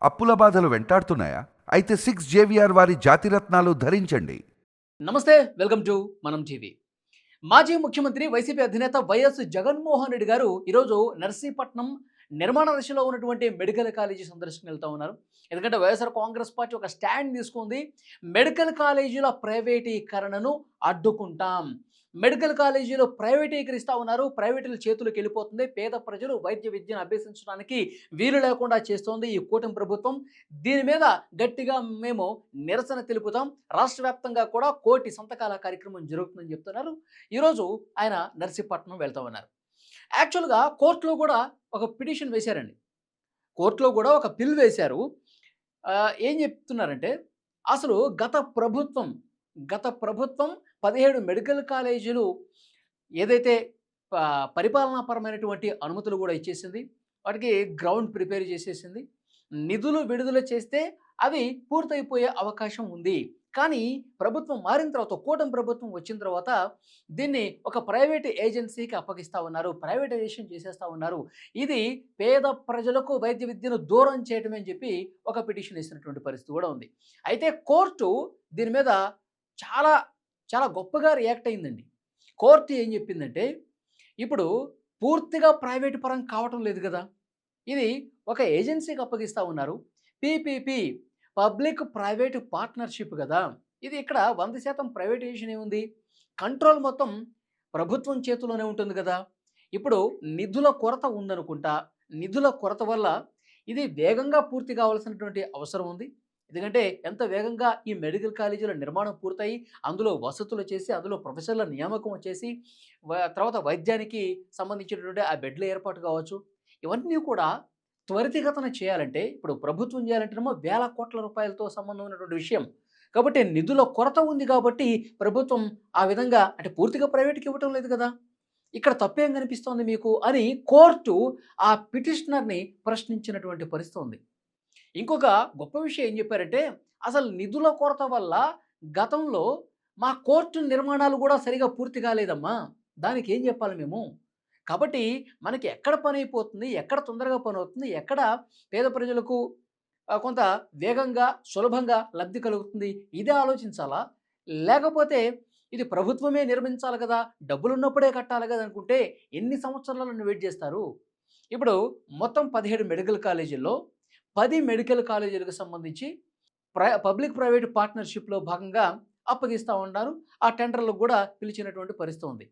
అప్పుల బాధలు వెంటాడుతున్నాయా? అయితే 6 JVR వారి జాతిరత్నాలు ధరించండి. నమస్తే, వెల్కమ్ టు మనం టీవీ. మాజీ ముఖ్యమంత్రి వైసీపీ అధినేత వైఎస్ జగన్మోహన్ రెడ్డి గారు ఈరోజు నర్సీపట్నం నిర్మాణ దశలో ఉన్నటువంటి మెడికల్ కాలేజీ సందర్శనకు వెళ్తా ఉన్నారు. ఎందుకంటే వైఎస్ఆర్ కాంగ్రెస్ పార్టీ ఒక స్టాండ్ తీసుకుంది. మెడికల్ కాలేజీల ప్రైవేటీకరణను అడ్డుకుంటాం. మెడికల్ కాలేజీలు ప్రైవేటీకరిస్తూ ఉన్నారు. ప్రైవేటుల చేతులకు వెళ్ళిపోతుంది. పేద ప్రజలు వైద్య విద్యను అభ్యసించడానికి వీలు లేకుండా చేస్తోంది ఈ కూటమి ప్రభుత్వం. దీని మీద గట్టిగా మేము నిరసన తెలుపుతాం. రాష్ట్ర వ్యాప్తంగా కూడా 1,00,00,000 సంతకాల కార్యక్రమం జరుగుతుందని చెప్తున్నారు. ఈరోజు ఆయన నర్సీపట్నం వెళ్తా ఉన్నారు. యాక్చువల్‌గా కోర్టులో కూడా ఒక పిటిషన్ వేశారండి. కోర్టులో కూడా ఒక పిల్ వేశారు. ఏం చెప్తున్నారంటే అసలు గత ప్రభుత్వం 17 మెడికల్ కాలేజీలు ఏదైతే పరిపాలనాపరమైనటువంటి అనుమతులు కూడా ఇచ్చేసింది. వాటికి గ్రౌండ్ ప్రిపేర్ చేసేసింది. నిధులు విడుదల చేస్తే అవి పూర్తయిపోయే అవకాశం ఉంది. కానీ ప్రభుత్వం మారిన తర్వాత, కూటమి ప్రభుత్వం వచ్చిన తర్వాత దీన్ని ఒక ప్రైవేట్ ఏజెన్సీకి అప్పగిస్తా ఉన్నారు. ప్రైవేటైజేషన్ చేసేస్తా ఉన్నారు. ఇది పేద ప్రజలకు వైద్య విద్యను దూరం చేయటమే అని చెప్పి ఒక పిటిషన్ వేసినటువంటి పరిస్థితి కూడా ఉంది. అయితే కోర్టు దీని మీద చాలా చాలా గొప్పగా రియాక్ట్ అయిందండి. కోర్టు ఏం చెప్పిందంటే, ఇప్పుడు పూర్తిగా ప్రైవేట్ పరం కావటం లేదు కదా! ఇది ఒక ఏజెన్సీకి అప్పగిస్తా ఉన్నారు. పీపీపీ పబ్లిక్ ప్రైవేట్ పార్ట్నర్‌షిప్ గదా! ఇది ఇక్కడ 100% ప్రైవేటైజేషన్ ఏముంది? కంట్రోల్ మొత్తం ప్రభుత్వం చేతిలోనే ఉంటుంది గదా! ఇప్పుడు నిధుల కొరత ఉందనుకుంటా. నిధుల కొరత వల్ల ఇది వేగంగా పూర్తి కావాల్సినటువంటి అవసరం ఉంది. ఎందుకంటే ఎంత వేగంగా ఈ మెడికల్ కాలేజీల నిర్మాణం పూర్తయి, అందులో వసతులు చేసి, అందులో ప్రొఫెసర్‌ల నియామకం చేసి, తర్వాత వైద్యానికి సంబంధించినటువంటి ఆ బెడ్‌ల ఏర్పాటు కావచ్చు. ఇవన్నీ కూడా త్వరితగతిన చేయాలంటే, ఇప్పుడు ప్రభుత్వం చేయాలంటేనేమో వేల కోట్ల రూపాయలతో సంబంధం ఉన్నటువంటి విషయం. కాబట్టి నిధుల కొరత ఉంది కాబట్టి ప్రభుత్వం ఆ విధంగా అంటే పూర్తిగా ప్రైవేట్‌కి ఇవ్వటం లేదు కదా! ఇక్కడ తప్పేం కనిపిస్తోంది మీకు అని కోర్టు ఆ పిటిషనర్‌ని ప్రశ్నించినటువంటి పరిస్థితి ఉంది. ఇంకొక గొప్ప విషయం ఏం చెప్పారంటే, అసలు నిధుల కొరత వల్ల గతంలో మా కోర్టు నిర్మాణాలు కూడా సరిగ్గా పూర్తి కాలేదమ్మా. దానికి ఏం చెప్పాలి మేము? కాబట్టి మనకి ఎక్కడ పనైపోతుంది, ఎక్కడ తొందరగా పనవుతుంది, ఎక్కడ పేద ప్రజలకు కొంత వేగంగా, సులభంగా లబ్ధి కలుగుతుంది. ఇదే ఆలోచించాలా? లేకపోతే ఇది ప్రభుత్వమే నిర్మించాలి కదా! డబ్బులున్నప్పుడే కట్టాలి కదా అనుకుంటే ఎన్ని సంవత్సరాలను వెయిట్ చేస్తారు? ఇప్పుడు మొత్తం 17 మెడికల్ కాలేజీల్లో 10 మెడికల్ కాలేజీలకు సంబంధించి పబ్లిక్ ప్రైవేట్ పార్ట్నర్‌షిప్‌లో భాగంగా అప్పగిస్తా ఉన్నారు. ఆ టెండర్‌లకు కూడా పిలిచినటువంటి పరిస్థితి ఉంది.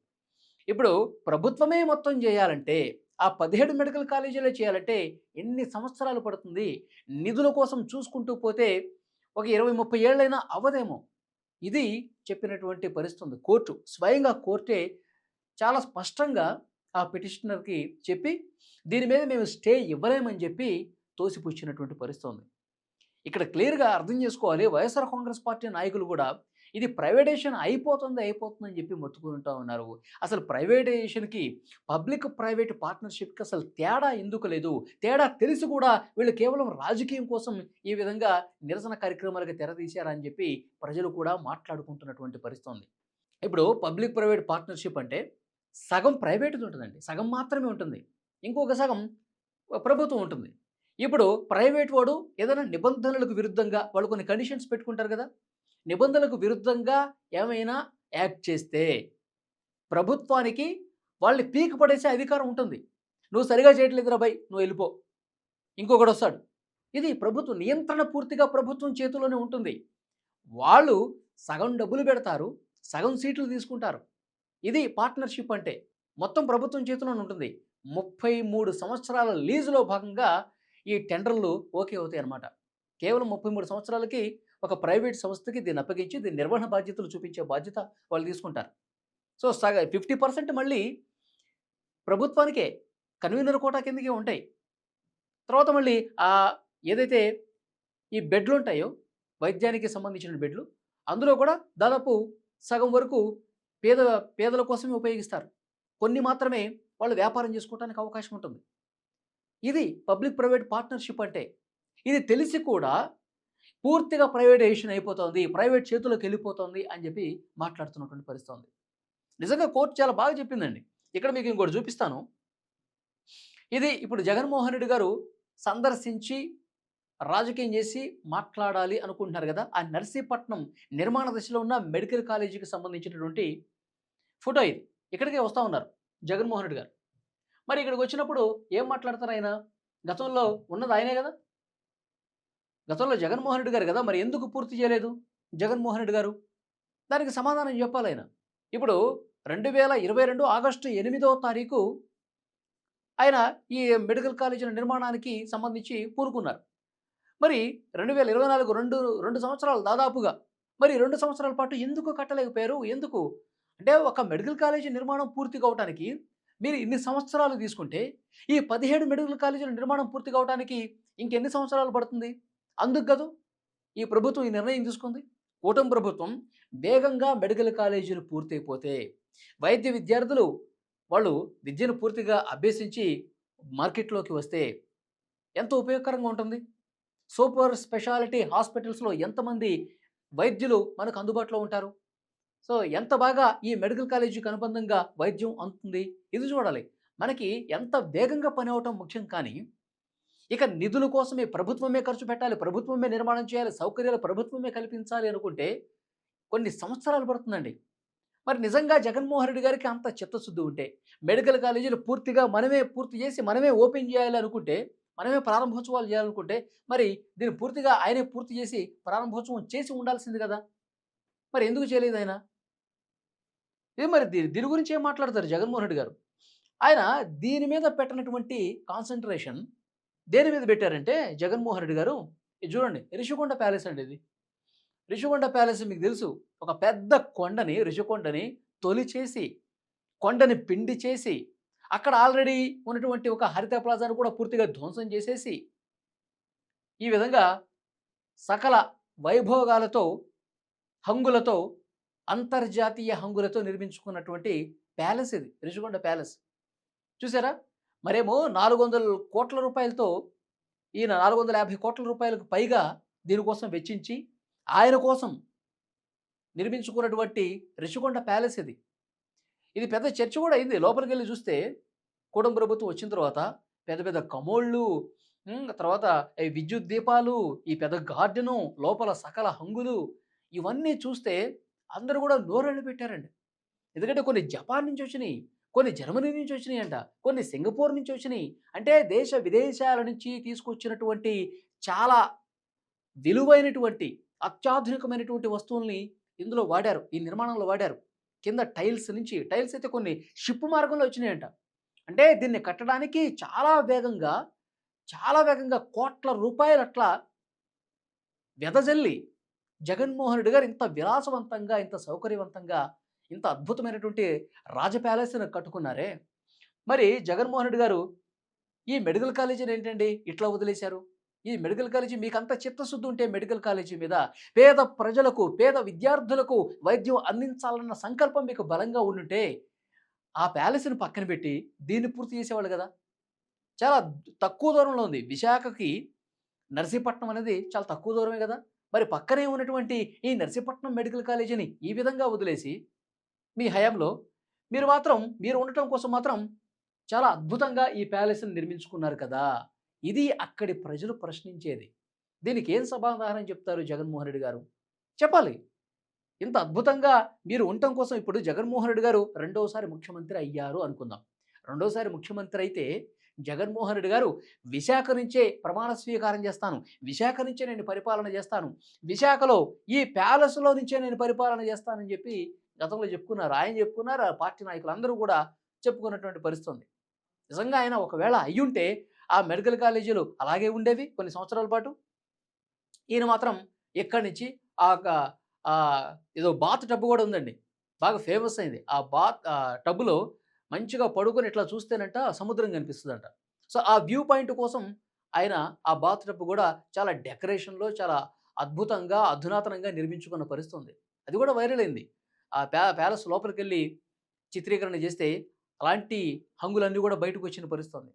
ఇప్పుడు ప్రభుత్వమే మొత్తం చేయాలంటే, ఆ 17 మెడికల్ కాలేజీలే చేయాలంటే ఎన్ని సంవత్సరాలు పడుతుంది? నిధుల కోసం చూసుకుంటూ పోతే ఒక 20, 30 ఏళ్లైనా అవ్వదేమో! ఇది చెప్పినటువంటి పరిస్థితి ఉంది. కోర్టు స్వయంగా కోర్టే చాలా స్పష్టంగా ఆ పిటిషనర్‌కి చెప్పి, దీని మీద మేము స్టే ఇవ్వలేమని చెప్పి తోసిపుచ్చినటువంటి పరిస్థితి ఉంది. ఇక్కడ క్లియర్‌గా అర్థం చేసుకోవాలి. వైఎస్ఆర్ కాంగ్రెస్ పార్టీ నాయకులు కూడా ఇది ప్రైవేటైజేషన్ అయిపోతుందని చెప్పి మొత్తుకుంటా ఉన్నారు. అసలు ప్రైవేటైజేషన్‌కి, పబ్లిక్ ప్రైవేట్ పార్ట్నర్‌షిప్‌కి అసలు తేడా ఎందుకు లేదు? తేడా తెలిసి కూడా వీళ్ళు కేవలం రాజకీయం కోసం ఈ విధంగా నిరసన కార్యక్రమాలకు తెరతీశారా అని చెప్పి ప్రజలు కూడా మాట్లాడుకుంటున్నటువంటి పరిస్థితి ఉంది. ఇప్పుడు పబ్లిక్ ప్రైవేట్ పార్ట్నర్‌షిప్ అంటే సగం ప్రైవేట్‌ది ఉంటదండి. సగం మాత్రమే ఉంటుంది. ఇంకొక సగం ప్రభుత్వం ఉంటుంది. ఇప్పుడు ప్రైవేట్ వాడు ఏదైనా నిబంధనలకు విరుద్ధంగా వాళ్ళు కొన్ని కండిషన్స్ పెట్టుకుంటారు కదా! నిబంధనలకు విరుద్ధంగా ఏమైనా యాక్ట్ చేస్తే ప్రభుత్వానికి వాళ్ళని పీకి పడేసే అధికారం ఉంటుంది. "నువ్వు సరిగ్గా చేయట్లేదురా బయ్! నువ్వు ఎళ్ళిపో." ఇంకొకడొస్తాడు. ఇది ప్రభుత్వం నియంత్రణ పూర్తిగా ప్రభుత్వం చేతిలోనే ఉంటుంది. వాళ్ళు సగం డబ్బులు పెడతారు. సగం సీట్లు తీసుకుంటారు. ఇది పార్ట్నర్‌షిప్ అంటే. మొత్తం ప్రభుత్వం చేతిలోనే ఉంటుంది. 33 సంవత్సరాల లీజులో భాగంగా ఈ టెండర్‌లు ఓకే అవుతాయన్నమాట. కేవలం 33 సంవత్సరాలకి ఒక ప్రైవేట్ సంస్థకి దీన్ని అప్పగించి దీని నిర్వహణ బాధ్యతలు చూపించే బాధ్యత వాళ్ళు తీసుకుంటారు. సో, 50% మళ్ళీ ప్రభుత్వానికే కన్వీనర్ కోటా కిందకే ఉంటాయి. తర్వాత మళ్ళీ ఏదైతే ఈ బెడ్లుంటాయో, వైద్యానికి సంబంధించిన బెడ్లు, అందులో కూడా దాదాపు సగం వరకు పేద పేదల కోసమే ఉపయోగిస్తారు. కొన్ని మాత్రమే వాళ్ళు వ్యాపారం చేసుకోవటానికి అవకాశం ఉంటుంది. ఇది పబ్లిక్ ప్రైవేట్ పార్ట్నర్‌షిప్ అంటే. ఇది తెలిసి కూడా పూర్తిగా ప్రైవేటైజేషన్ అయిపోతోంది. ప్రైవేట్ చేతుల్లోకెళ్ళిపోతోంది అని చెప్పి మాట్లాడుతున్నటువంటి పరిస్థితి ఉంది. నిజంగా కోర్ట్ చాలా బాగా చెప్పిందండి. ఇక్కడ మీకు ఇంకోటి చూపిస్తాను. ఇది ఇప్పుడు జగన్మోహన్ రెడ్డి గారు సందర్శించి రాజకీయం చేసి మాట్లాడాలి అనుకుంటున్నారు కదా! ఆ నర్సీపట్నం నిర్మాణ దశలో ఉన్న మెడికల్ కాలేజీకి సంబంధించినటువంటి ఫోటో ఇది. ఇక్కడికే వస్తా ఉన్నారు జగన్మోహన్ రెడ్డి గారు. మరి ఇక్కడికొచ్చినప్పుడు ఏం మాట్లాడతారు ఆయన? గతంలో ఉన్నది ఆయనే గదా! గతంలో జగన్మోహన్ రెడ్డి గారు గదా! మరి ఎందుకు పూర్తి చేయలేదు జగన్మోహన్ రెడ్డి గారు? దానికి సమాధానం చెప్పాలాయన. ఇప్పుడు 2022 ఆగస్టు 8వ తారీఖు ఆయన ఈ మెడికల్ కాలేజీల నిర్మాణానికి సంబంధించి పూనుకున్నారు. మరి 2024 2 సంవత్సరాలు దాదాపుగా. మరి 2 సంవత్సరాల పాటు ఎందుకు కట్టలేకపోయారు? ఎందుకు? అంటే ఒక మెడికల్ కాలేజీ నిర్మాణం పూర్తి కావటానికి మీరు ఇన్ని సంవత్సరాలు తీసుకుంటే, ఈ 17 మెడికల్ కాలేజీల నిర్మాణం పూర్తి కావటానికి ఇంకెన్ని సంవత్సరాలు పడుతుంది? అందుకు గదు ఈ ప్రభుత్వం ఈ నిర్ణయం తీసుకుంది. కూటమి ప్రభుత్వం వేగంగా మెడికల్ కాలేజీలు పూర్తయిపోతే, వైద్య విద్యార్థులు వాళ్ళు విద్యను పూర్తిగా అభ్యసించి మార్కెట్‌లోకి వస్తే ఎంతో ఉపయోగకరంగా ఉంటుంది. సూపర్ స్పెషాలిటీ హాస్పిటల్స్‌లో ఎంతమంది వైద్యులు మనకు అందుబాటులో ఉంటారు. సో, ఎంత బాగా ఈ మెడికల్ కాలేజీకి అనుబంధంగా వైద్యం అందుతుంది. ఇది చూడాలి. మనకి ఎంత వేగంగా పని అవ్వటం ముఖ్యం కానీ, ఇక నిధుల కోసమే ప్రభుత్వమే ఖర్చు పెట్టాలి, ప్రభుత్వమే నిర్మాణం చేయాలి, సౌకర్యాలు ప్రభుత్వమే కల్పించాలి అనుకుంటే కొన్ని సంవత్సరాలు పడుతుందండి. మరి నిజంగా జగన్మోహన్ రెడ్డి గారికి అంత చిత్తశుద్ధి ఉంటే, మెడికల్ కాలేజీలు పూర్తిగా మనమే పూర్తి చేసి, మనమే ఓపెన్ చేయాలి అనుకుంటే, మనమే ప్రారంభోత్సవాలు చేయాలనుకుంటే, మరి దీన్ని పూర్తిగా ఆయనే పూర్తి చేసి ప్రారంభోత్సవం చేసి ఉండాల్సింది కదా! మరి ఎందుకు చేయలేదాయన? ఇది మరి దీని గురించి ఏం మాట్లాడతారు జగన్మోహన్ రెడ్డి గారు? ఆయన దీని మీద పెట్టినటువంటి కాన్సంట్రేషన్ దేని మీద పెట్టారంటే జగన్మోహన్ రెడ్డి గారు, ఇది చూడండి రిషికొండ ప్యాలెస్ అండి ఇది. రిషికొండ ప్యాలెస్ మీకు తెలుసు. ఒక పెద్ద కొండని రిషికొండని తొలిచేసి, కొండని పిండి చేసి, అక్కడ ఆల్రెడీ ఉన్నటువంటి ఒక హరిత ప్లాజాను కూడా పూర్తిగా ధ్వంసం చేసేసి, ఈ విధంగా సకల వైభోగాలతో, హంగులతో, అంతర్జాతీయ హంగులతో నిర్మించుకున్నటువంటి ప్యాలెస్ ఇది. రిషికొండ ప్యాలెస్. చూసారా? మరేమో 400,00,00,000 ఈయన 450,00,00,000 పైగా దీనికోసం వెచ్చించి, ఆయన కోసం నిర్మించుకున్నటువంటి రిషికొండ ప్యాలెస్ ఇది. ఇది పెద్ద చర్చ కూడా అయింది. లోపలికెళ్ళి చూస్తే కూటమి ప్రభుత్వం వచ్చిన తర్వాత పెద్ద పెద్ద కమోళ్ళు, తర్వాత ఈ విద్యుత్ దీపాలు, ఈ పెద్ద గార్డెను, లోపల సకల హంగులు ఇవన్నీ చూస్తే అందరూ కూడా నోరెళ్ళు పెట్టారండి. ఎందుకంటే కొన్ని జపాన్ నుంచి వచ్చినియి, కొన్ని జర్మనీ నుంచి వచ్చినియంట, కొన్ని సింగపూర్ నుంచి వచ్చినియి. అంటే దేశ విదేశాల నుంచి తీసుకొచ్చినటువంటి చాలా విలువైనటువంటి, అత్యాధునికమైనటువంటి వస్తువుల్ని ఇందులో వాడారు. ఈ నిర్మాణంలో వాడారు. కింద టైల్స్ నుంచి టైల్స్ అయితే కొన్ని షిప్ మార్గంలో వచ్చినాయంట. అంటే దీన్ని కట్టడానికి చాలా వేగంగా కోట్ల రూపాయలు అట్లా వెదజల్లి జగన్మోహన్ రెడ్డి గారు ఇంత విలాసవంతంగా, ఇంత సౌకర్యవంతంగా, ఇంత అద్భుతమైనటువంటి రాజ ప్యాలెస్‌ని కట్టుకున్నారే. మరి జగన్మోహన్ రెడ్డి గారు ఈ మెడికల్ కాలేజీని ఏంటండి ఇట్లా వదిలేశారు? ఈ మెడికల్ కాలేజీ మీకంత చిత్తశుద్ధి ఉంటే మెడికల్ కాలేజీ మీద పేద ప్రజలకు, పేద విద్యార్థులకు వైద్యం అందించాలన్న సంకల్పం మీకు బలంగా ఉండుంటే, ఆ ప్యాలెస్‌ని పక్కన పెట్టి దీన్ని పూర్తి చేసేవాళ్ళు గదా! చాలా తక్కువ దూరంలో ఉంది. విశాఖకి నర్సీపట్నం అనేది చాలా తక్కువ దూరమే గదా! మరి పక్కనే ఉన్నటువంటి ఈ నర్సీపట్నం మెడికల్ కాలేజీని ఈ విధంగా వదిలేసి, మీ హయాంలో మీరు ఉండటం కోసం మాత్రం చాలా అద్భుతంగా ఈ ప్యాలెస్‌ని నిర్మించుకున్నారు కదా! ఇది అక్కడి ప్రజలు ప్రశ్నించేది. దీనికి ఏం సమాధానం చెప్తారు జగన్మోహన్ రెడ్డి గారు? చెప్పాలి. ఇంత అద్భుతంగా మీరు ఉండటం కోసం ఇప్పుడు జగన్మోహన్ రెడ్డి గారు రెండోసారి ముఖ్యమంత్రి అయ్యారు అనుకుందాం. రెండోసారి ముఖ్యమంత్రి అయితే జగన్మోహన్ రెడ్డి గారు విశాఖ నుంచే ప్రమాణ స్వీకారం చేస్తాను. విశాఖ నుంచే నేను పరిపాలన చేస్తాను. విశాఖలో ఈ ప్యాలెస్‌లో నుంచే నేను పరిపాలన చేస్తానని చెప్పి గతంలో చెప్పుకున్నారు. ఆయన చెప్పుకున్నారు. ఆ పార్టీ నాయకులందరూ కూడా చెప్పుకున్నటువంటి పరిస్థితి ఉంది. నిజంగా ఆయన ఒకవేళ అయ్యుంటే ఆ మెడికల్ కాలేజీలు అలాగే ఉండేవి కొన్ని సంవత్సరాల పాటు. ఈయన మాత్రం ఇక్కడి నుంచి ఆ క ఏదో బాత్ టబ్ కూడా ఉందండి. బాగా ఫేమస్ అయింది. టబ్‌లో మంచిగా పడుకొని ఇట్లా చూస్తేనంట సముద్రం కనిపిస్తదంట. సో, ఆ వ్యూ పాయింట్ కోసం ఆయన ఆ బాత్ టబ్ కూడా చాలా డెకరేషన్‌లో చాలా అద్భుతంగా, అధునాతనంగా నిర్మించుకున్న పరిస్థితి ఉంది. అది కూడా వైరల్ అయింది. ఆ ప్యాలెస్ లోపలికెళ్ళి చిత్రీకరణ చేస్తే అలాంటి హంగులన్నీ కూడా బయటకొచ్చిన పరిస్థితి ఉంది.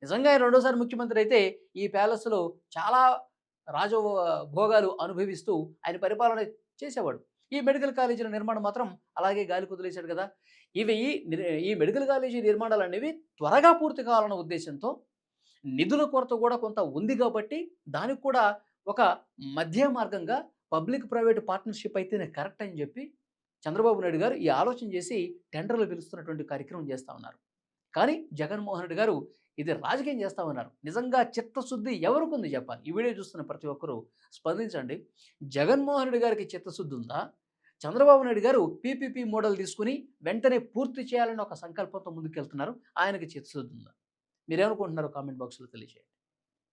నిజంగా ఆయన రెండోసారి ముఖ్యమంత్రి అయితే ఈ ప్యాలెస్‌లో చాలా భోగాలు అనుభవిస్తూ ఆయన పరిపాలన చేసేవాడు. ఈ మెడికల్ కాలేజీల నిర్మాణం మాత్రం అలాగే గాలికి వదిలేసాడు కదా! ఇవి ఈ మెడికల్ కాలేజీ నిర్మాణాలనేవి త్వరగా పూర్తి కావాలన్న ఉద్దేశ్యంతో నిధుల కొరత కూడా కొంత ఉంది కాబట్టి దానికి కూడా ఒక మధ్య మార్గంగా పబ్లిక్ ప్రైవేట్ పార్ట్నర్షిప్ అయితేనే కరెక్ట్ అని చెప్పి చంద్రబాబు నాయుడు గారు ఈ ఆలోచన చేసి టెండర్లు పిలుస్తున్నటువంటి కార్యక్రమం చేస్తా ఉన్నారు. కానీ జగన్మోహన్ రెడ్డి గారు ఇది రాజకీయం చేస్తా ఉన్నారు. నిజంగా చిత్తశుద్ధి ఎవరికుంది చెప్పాలి? ఈ వీడియో చూస్తున్న ప్రతి ఒక్కరూ స్పందించండి. జగన్మోహన్ రెడ్డి గారికి చిత్తశుద్ధి ఉందా? చంద్రబాబు నాయుడు గారు పీపీపీ మోడల్ తీసుకుని వెంటనే పూర్తి చేయాలని ఒక సంకల్పంతో ముందుకెళ్తున్నారు. ఆయనకి చిత్తశుద్ధి ఉందా? మీరేమనుకుంటున్నారో కామెంట్ బాక్స్‌లో తెలియజేయండి.